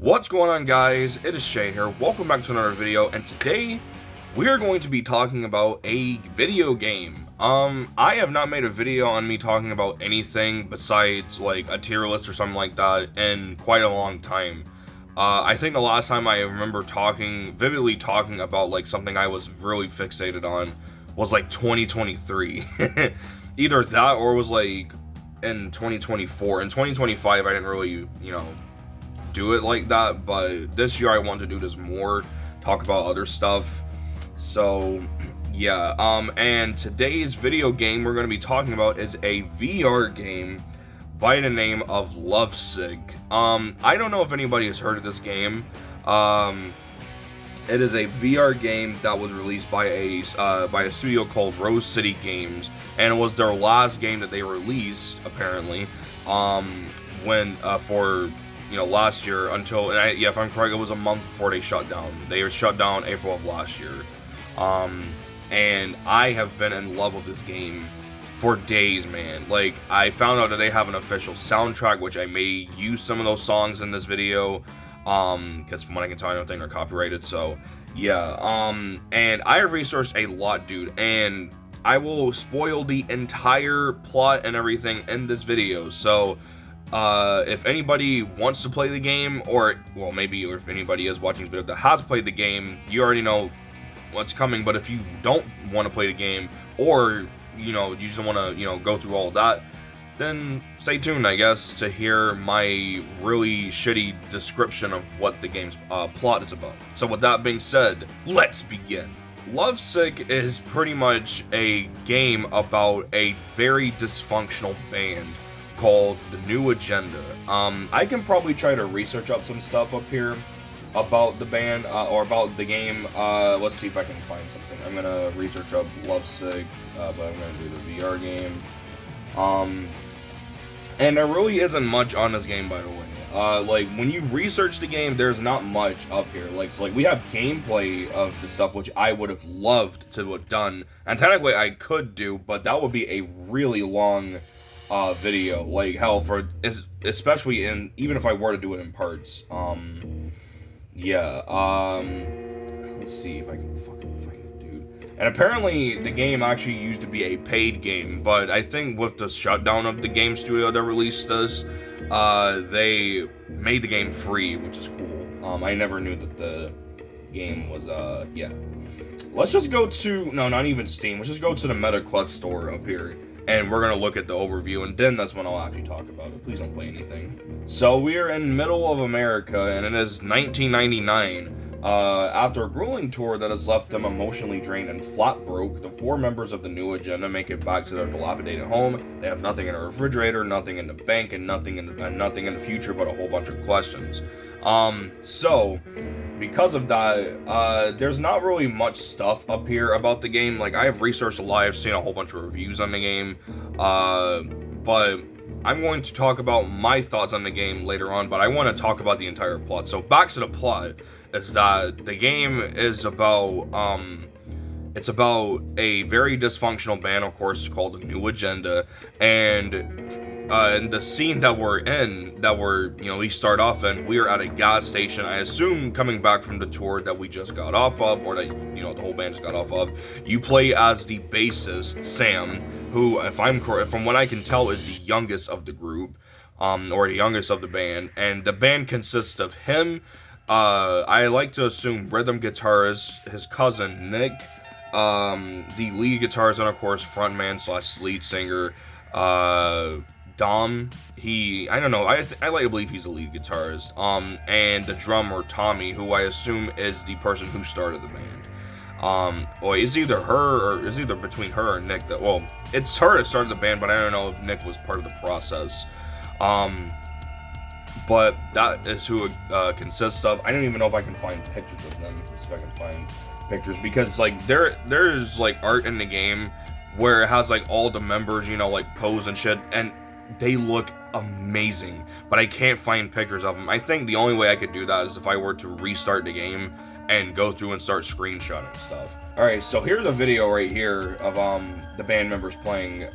What's going on, guys? It is Shay here. Welcome back to another video, and today we are going to be talking about a video game. I have not made a video on me talking about anything besides like a tier list or something like that in quite a long time. I think the last time I remember vividly talking about like something I was really fixated on was like 2023. Either that or it was like in 2024. In 2025 I didn't really, do it like that, but this year I want to do this more, talk about other stuff. So yeah, and today's video game we're going to be talking about is a VR game by the name of Lovesick. I don't know if anybody has heard of this game. It is a VR game that was released by a studio called Rose City Games, and it was their last game that they released apparently. Last year until, if I'm correct, it was a month before they shut down. They were shut down April of last year. And I have been in love with this game for days, man. Like, I found out that they have an official soundtrack, which I may use some of those songs in this video. Because from what I can tell, I don't think they're copyrighted, so yeah. And I have researched a lot, dude, and I will spoil the entire plot and everything in this video, so if anybody wants to play the game, or if anybody is watching this video that has played the game, you already know what's coming. But if you don't want to play the game, or you just want to go through all of that, then stay tuned, I guess, to hear my really shitty description of what the game's plot is about. So with that being said, let's begin. Lovesick is pretty much a game about a very dysfunctional band called The New Agenda. I can probably try to research up some stuff up here about the band, or about the game. Let's see if I can find something. I'm gonna research up Lovesick, but I'm gonna do the VR game. And there really isn't much on this game, by the way. Like, when you research the game, there's not much up here. Like, we have gameplay of the stuff, which I would have loved to have done, and technically I could do, but that would be a really long video, like hell, especially even if I were to do it in parts. Let's see if I can fucking find it, dude. And apparently the game actually used to be a paid game, but I think with the shutdown of the game studio that released this, they made the game free, which is cool. I never knew that the game was, Let's just go to, no, not even Steam, let's just go to the MetaQuest store up here, and we're gonna look at the overview, and then that's when I'll actually talk about it. Please don't play anything. So we're in middle of America, and it is 1999. After a grueling tour that has left them emotionally drained and flat broke, the four members of the New Agenda make it back to their dilapidated home. They have nothing in a refrigerator, nothing in the bank, and nothing in the future but a whole bunch of questions. So because of that, there's not really much stuff up here about the game. Like, I have researched a lot, I've seen a whole bunch of reviews on the game, but I'm going to talk about my thoughts on the game later on, but I want to talk about the entire plot. So back to the plot, is that the game is about, it's about a very dysfunctional band, of course, called The New Agenda, and in the scene that we start off in, we are at a gas station, I assume coming back from the tour that we just got off of, or that, the whole band just got off of. You play as the bassist, Sam, who, if I'm correct, from what I can tell, is the youngest of the group, or the youngest of the band, and the band consists of him, I like to assume rhythm guitarist, his cousin, Nick, the lead guitarist, and of course, frontman / lead singer, Dom. I don't know, I like to believe he's the lead guitarist, and the drummer, Tommy, who I assume is the person who started the band. It's either between her and Nick it's her that started the band, but I don't know if Nick was part of the process. But that is who it consists of. I don't even know if I can find pictures of them. Let's see if I can find pictures, because like there's like art in the game where it has like all the members, like pose and shit, and they look amazing, but I can't find pictures of them. I think the only way I could do that is if I were to restart the game and go through and start screenshotting stuff. Alright, so here's a video right here of the band members playing.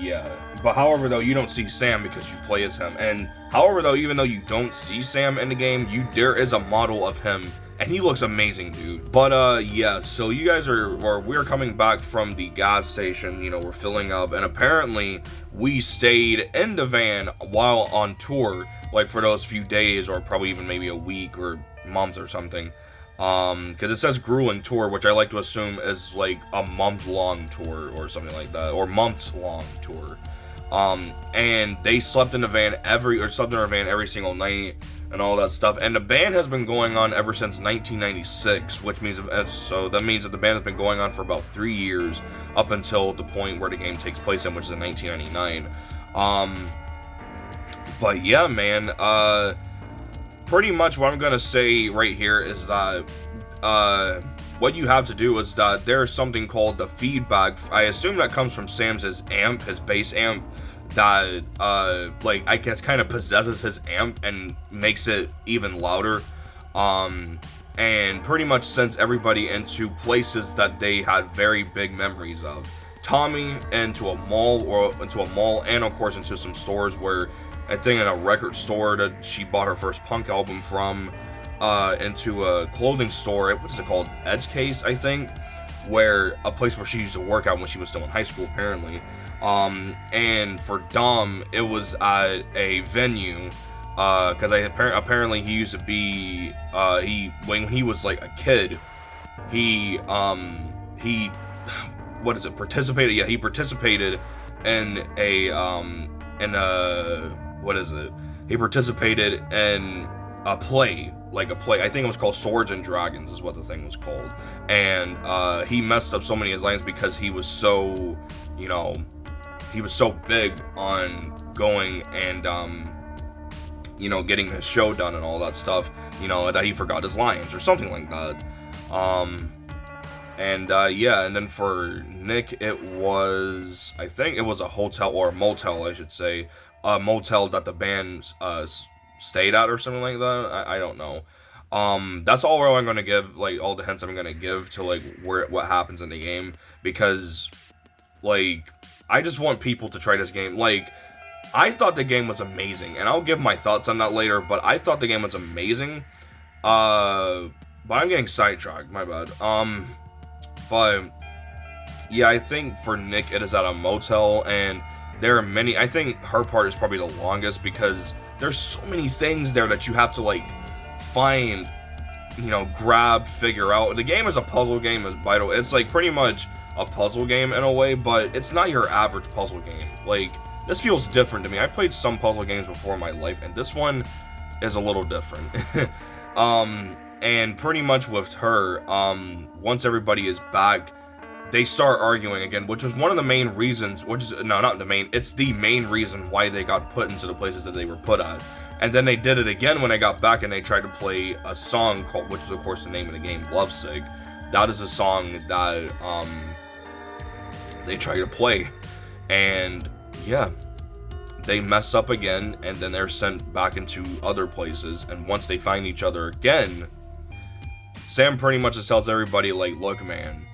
yeah. But however, though, you don't see Sam because you play as him. And however, though, even though you don't see Sam in the game, there is a model of him, and he looks amazing, dude. But yeah. So you guys we're coming back from the gas station. You know, we're filling up, and apparently we stayed in the van while on tour, like for those few days, or probably even maybe a week or months or something. Because it says grueling tour, which I like to assume is like a month-long tour or something like that, or months-long tour. And they slept in our van every single night and all that stuff. And the band has been going on ever since 1996, which means that means that the band has been going on for about 3 years up until the point where the game takes place in, which is in 1999. But yeah, man. Pretty much what I'm gonna say right here is that what you have to do is that there's something called the feedback. I assume that comes from Sam's amp, his bass amp, that like I guess kind of possesses his amp and makes it even louder, and pretty much sends everybody into places that they had very big memories of. Tommy into a mall, and of course into some stores where, I think in a record store that she bought her first punk album from, into a clothing store, what is it called, Edge Case, I think, a place where she used to work out when she was still in high school, apparently. And for Dom, it was at a venue, because apparently he used to be, when he was like a kid, he participated in he participated in a play, I think it was called Swords and Dragons is what the thing was called, and he messed up so many of his lines because he was so big on going and getting his show done and all that stuff, that he forgot his lines or something like that. Yeah, and then for Nick, I think it was a hotel, or a motel, I should say, a motel that the band stayed at or something like that. I don't know. That's all I'm gonna give, like all the hints I'm gonna give to like what happens in the game, because like I just want people to try this game. Like, I thought the game was amazing, and I'll give my thoughts on that later, but I thought the game was amazing. But I'm getting sidetracked, my bad. But yeah, I think for Nick it is at a motel, and there are many. I think her part is probably the longest because there's so many things there that you have to like find, grab, figure out. The game is a puzzle game, as vital. It's like pretty much a puzzle game in a way, but it's not your average puzzle game. Like, this feels different to me. I played some puzzle games before in my life, and this one is a little different. And pretty much with her, once everybody is back, they start arguing again, which was one of the main reasons, it's the main reason why they got put into the places that they were put at. And then they did it again when they got back, and they tried to play a song which is of course the name of the game, Lovesick. That is a song that they try to play, and yeah, they mess up again, and then they're sent back into other places. And once they find each other again, Sam pretty much just tells everybody, like, look, man,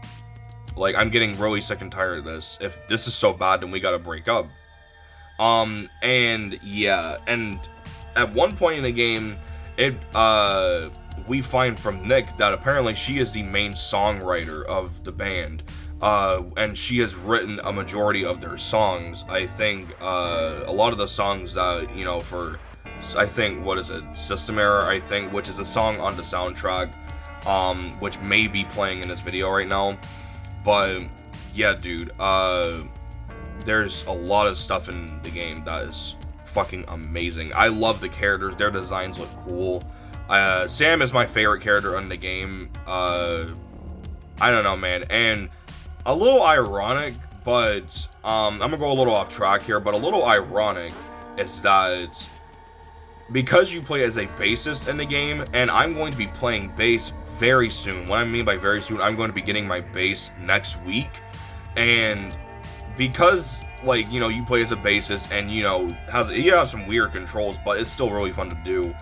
like, I'm getting really sick and tired of this. If this is so bad, then we gotta break up. And yeah, and at one point in the game, we find from Nick that apparently she is the main songwriter of the band. And she has written a majority of their songs. I think, a lot of the songs that, for, I think, System Error, I think, which is a song on the soundtrack, which may be playing in this video right now. But yeah, dude, there's a lot of stuff in the game that is fucking amazing. I love the characters. Their designs look cool. Sam is my favorite character in the game. I don't know, man. And a little ironic, but I'm gonna go a little off track here, but a little ironic is that because you play as a bassist in the game, and I'm going to be playing bass very soon. What I mean by very soon, I'm going to be getting my bass next week. And because, like, you play as a bassist, and, you have some weird controls, but it's still really fun to do.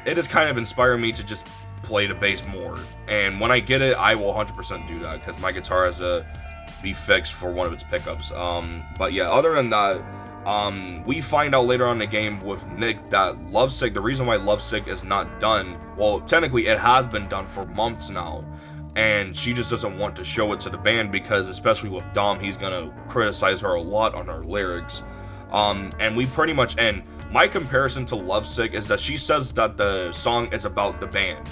It has kind of inspired me to just play the bass more. And when I get it, I will 100% do that, because my guitar has a, be fixed for one of its pickups. But yeah, other than that, we find out later on in the game with Nick that Lovesick, the reason why Lovesick is not done, well, technically it has been done for months now, and she just doesn't want to show it to the band because, especially with Dom, he's gonna criticize her a lot on her lyrics. And we pretty much, and my comparison to Lovesick is that she says that the song is about the band.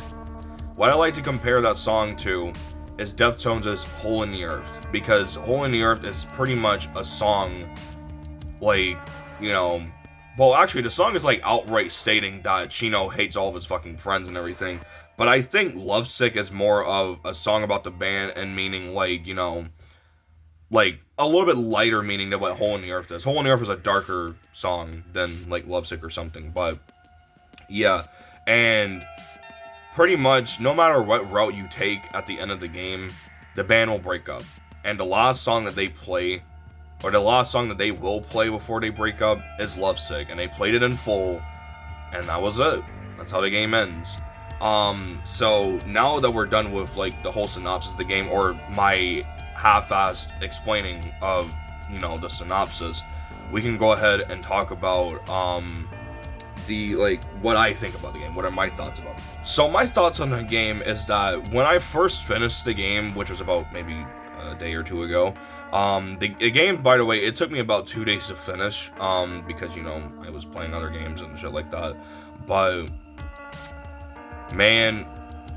What I like to compare that song to is Deftones' Hole in the Earth, because Hole in the Earth is pretty much a song, like, you know, well, actually, the song is, like, outright stating that Chino hates all of his fucking friends and everything, but I think Lovesick is more of a song about the band and meaning, like, you know, like, a little bit lighter meaning than what Hole in the Earth is. Hole in the Earth is a darker song than, like, Lovesick or something, but, yeah, and pretty much, no matter what route you take at the end of the game, the band will break up, and the last song that they play, or the last song that they will play before they break up, is Lovesick, and they played it in full, and that was it. That's how the game ends. So, now that we're done with, like, the whole synopsis of the game, or my half-assed explaining of, you know, the synopsis, we can go ahead and talk about, what I think about the game. What are my thoughts about it? So, my thoughts on the game is that when I first finished the game, which was about maybe a day or two ago, the game, by the way, it took me about 2 days to finish, because, you know, I was playing other games and shit like that, but, man,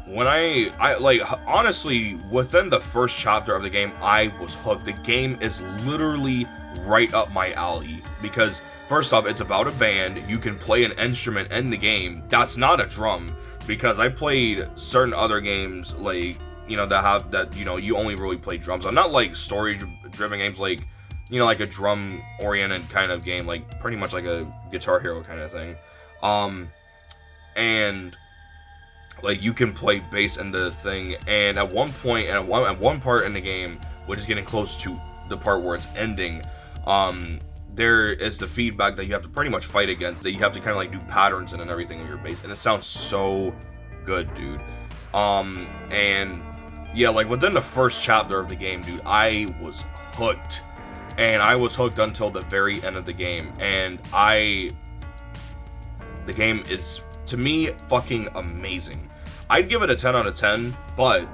when I like, honestly, within the first chapter of the game, I was hooked. The game is literally right up my alley, because, first off, it's about a band. You can play an instrument in the game that's not a drum, because I played certain other games, like, you know, that, you know, you only really play drums. I'm not, like, story-driven games, like, you know, like a drum-oriented kind of game, like, pretty much like a Guitar Hero kind of thing. And, like, you can play bass in the thing, and at one point, and at one part in the game, which is getting close to the part where it's ending, there is the feedback that you have to pretty much fight against, that you have to kind of, like, do patterns and everything with your bass, and it sounds so good, dude. And yeah, like, within the first chapter of the game, dude, I was hooked. And I was hooked until the very end of the game. And the game is, to me, fucking amazing. I'd give it a 10 out of 10, but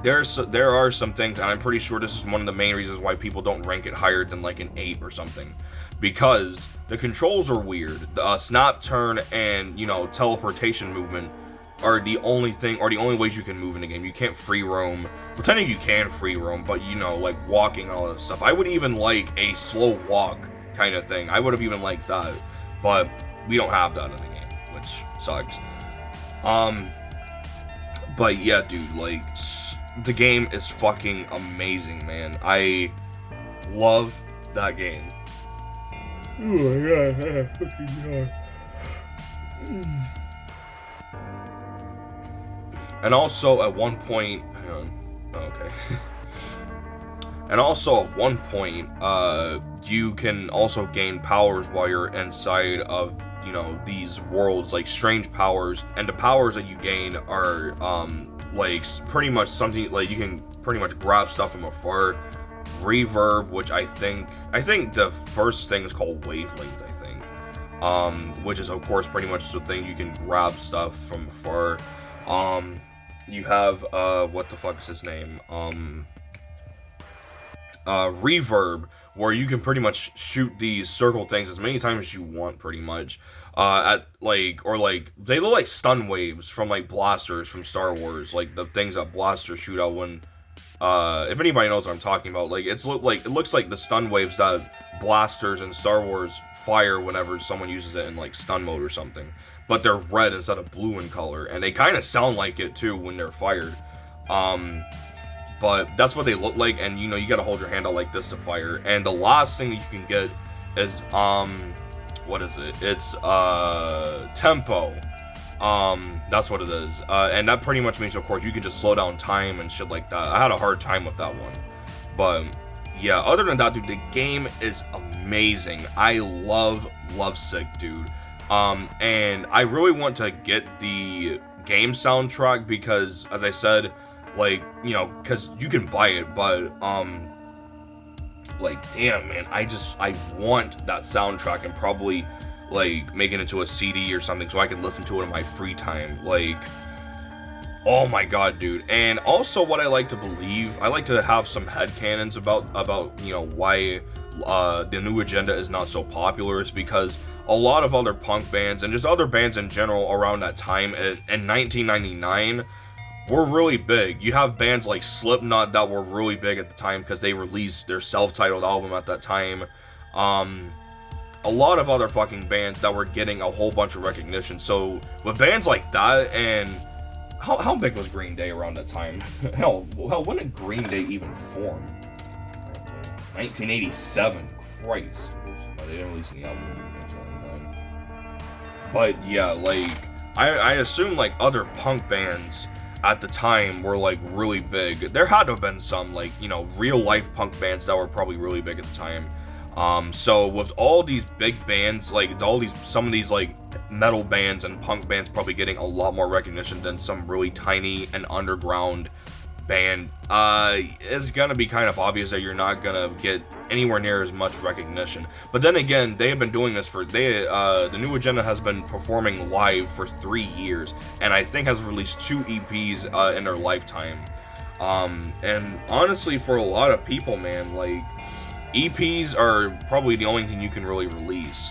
there are some things, and I'm pretty sure this is one of the main reasons why people don't rank it higher than, like, an 8 or something. Because the controls are weird. The snap, turn, and, you know, teleportation movement are the only thing, or the only ways you can move in the game. You can't free roam. Pretending you can free roam, but, you know, like, walking and all that stuff. I would even like a slow walk kind of thing. I would have even liked that, but we don't have that in the game, which sucks. But yeah, dude, like, the game is fucking amazing, man. I love that game. Oh my god, I fucking god. And also, at one point, hang on, okay. And also, at one point, you can also gain powers while you're inside of, you know, these worlds, like strange powers. And the powers that you gain are, like, pretty much something, like, you can pretty much grab stuff from afar. Reverb, which I think the first thing is called wavelength, I think. Which is, of course, pretty much the thing you can grab stuff from afar. You have, what the fuck is his name? Reverb, where you can pretty much shoot these circle things as many times as you want, pretty much. At, like, or, like, they look like stun waves from, like, blasters from Star Wars, like, the things that blasters shoot out when, if anybody knows what I'm talking about, like, it looks like the stun waves that blasters in Star Wars fire whenever someone uses it in, like, stun mode or something. But they're red instead of blue in color, and they kind of sound like it too when they're fired. But that's what they look like, and, you know, you gotta hold your hand out like this to fire. And the last thing that you can get is, what is it? It's, tempo. That's what it is. And that pretty much means, of course, you can just slow down time and shit like that. I had a hard time with that one. But, yeah, other than that, dude, the game is amazing. I love Lovesick, dude. And I really want to get the game soundtrack because, as I said, like, you know, because you can buy it, but, like, damn, man, I want that soundtrack and probably, like, make it into a CD or something so I can listen to it in my free time. Like, oh my god, dude. And also what I like to believe, I like to have some headcanons about you know, why the New Agenda is not so popular, is because a lot of other punk bands and just other bands in general around that time in 1999 were really big. You have bands like Slipknot that were really big at the time because they released their self-titled album at that time. A lot of other fucking bands that were getting a whole bunch of recognition. So with bands like that, and how big was Green Day around that time? hell, when did Green Day even form? 1987. Christ. No, they didn't release any album in 1999. But yeah, like, I assume like other punk bands at the time were like really big. There had to have been some, like, you know, real life punk bands that were probably really big at the time. So with all these big bands, like some of these like metal bands and punk bands probably getting a lot more recognition than some really tiny and underground band, it's gonna be kind of obvious that you're not gonna get anywhere near as much recognition. But then again, they have been doing this for, the New Agenda has been performing live for 3 years, and I think has released 2 EPs in their lifetime. And honestly, for a lot of people, man, like, EPs are probably the only thing you can really release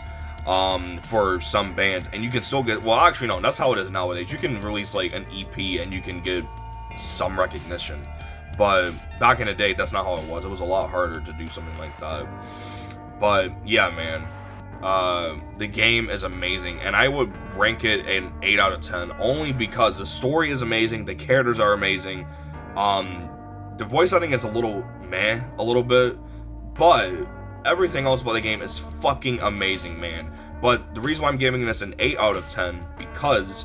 for some bands, and you can still get, well, actually no, that's how it is nowadays. You can release like an EP and you can get some recognition, but back in the day, that's not how it was. It was a lot harder to do something like that. But yeah, man, the game is amazing, and I would rank it an 8 out of 10 only because the story is amazing, the characters are amazing, the voice acting is a little meh, a little bit, but everything else about the game is fucking amazing, man. But the reason why I'm giving this an 8 out of 10 because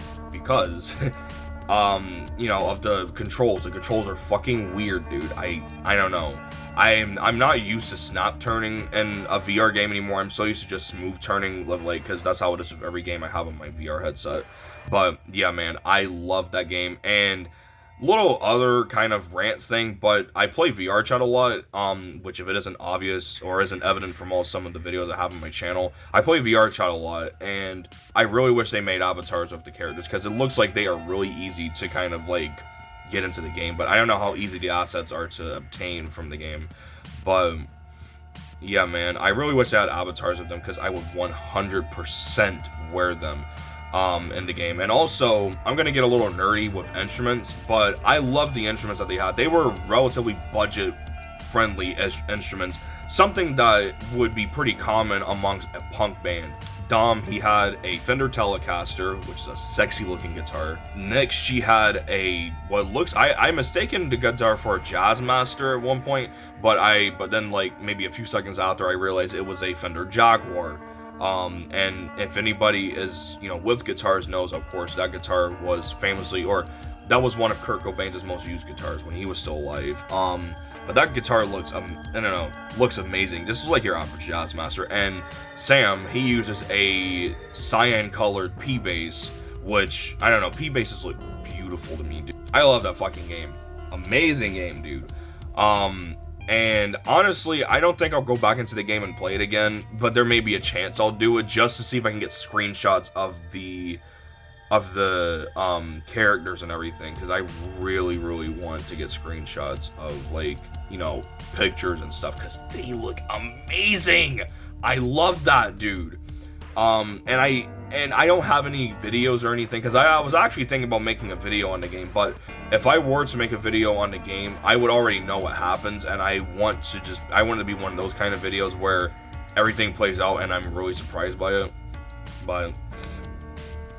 you know, of the controls. The controls are fucking weird, dude. I don't know. I'm not used to snap turning in a VR game anymore. I'm so used to just smooth turning, like, because that's how it is with every game I have on my VR headset. But yeah, man, I love that game. And little other kind of rant thing, but I play VR chat a lot, which if it isn't obvious or isn't evident from some of the videos I have on my channel, I play VR chat a lot, and I really wish they made avatars of the characters, because it looks like they are really easy to kind of, like, get into the game, but I don't know how easy the assets are to obtain from the game. But yeah, man, I really wish I had avatars of them, because I would 100% wear them in the game. And also, I'm gonna get a little nerdy with instruments, but I love the instruments that they had. They were relatively budget friendly as instruments, something that would be pretty common amongst a punk band. Dom, he had a Fender Telecaster, which is a sexy looking guitar. Nick, she had a, what looks, I mistaken the guitar for a Jazzmaster at one point, but then like maybe a few seconds after I realized it was a Fender Jaguar. And if anybody is, you know, with guitars knows, of course, that guitar was famously, or that was one of Kurt Cobain's most used guitars when he was still alive. But that guitar looks, I don't know, looks amazing. This is like your average Jazzmaster. And Sam, he uses a cyan-colored P-bass, which, I don't know, P-basses look beautiful to me, dude. I love that fucking game. Amazing game, dude. And honestly, I don't think I'll go back into the game and play it again, but there may be a chance I'll do it just to see if I can get screenshots of the characters and everything, because I really want to get screenshots of, like, you know, pictures and stuff, because they look amazing. I love that, dude. And I don't have any videos or anything, because I was actually thinking about making a video on the game, but if I were to make a video on the game, I would already know what happens, and I want to be one of those kind of videos where everything plays out and I'm really surprised by it. But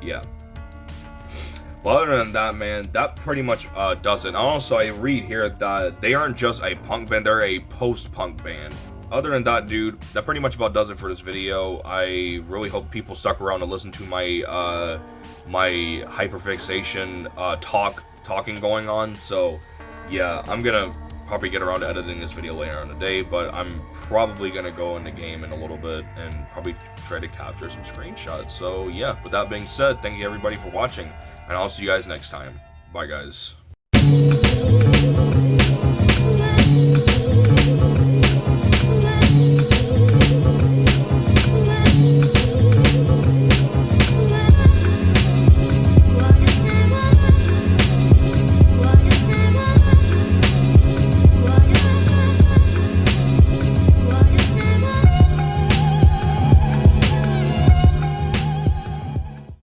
yeah. Well, other than that, man, that pretty much does it. Also, I read here that they aren't just a punk band, they're a post-punk band. Other than that, dude, that pretty much about does it for this video. I really hope people stuck around to listen to my my hyperfixation talking going on. So yeah, I'm gonna probably get around to editing this video later on today, but I'm probably gonna go in the game in a little bit and probably try to capture some screenshots. So yeah, with that being said, thank you everybody for watching, and I'll see you guys next time. Bye, guys.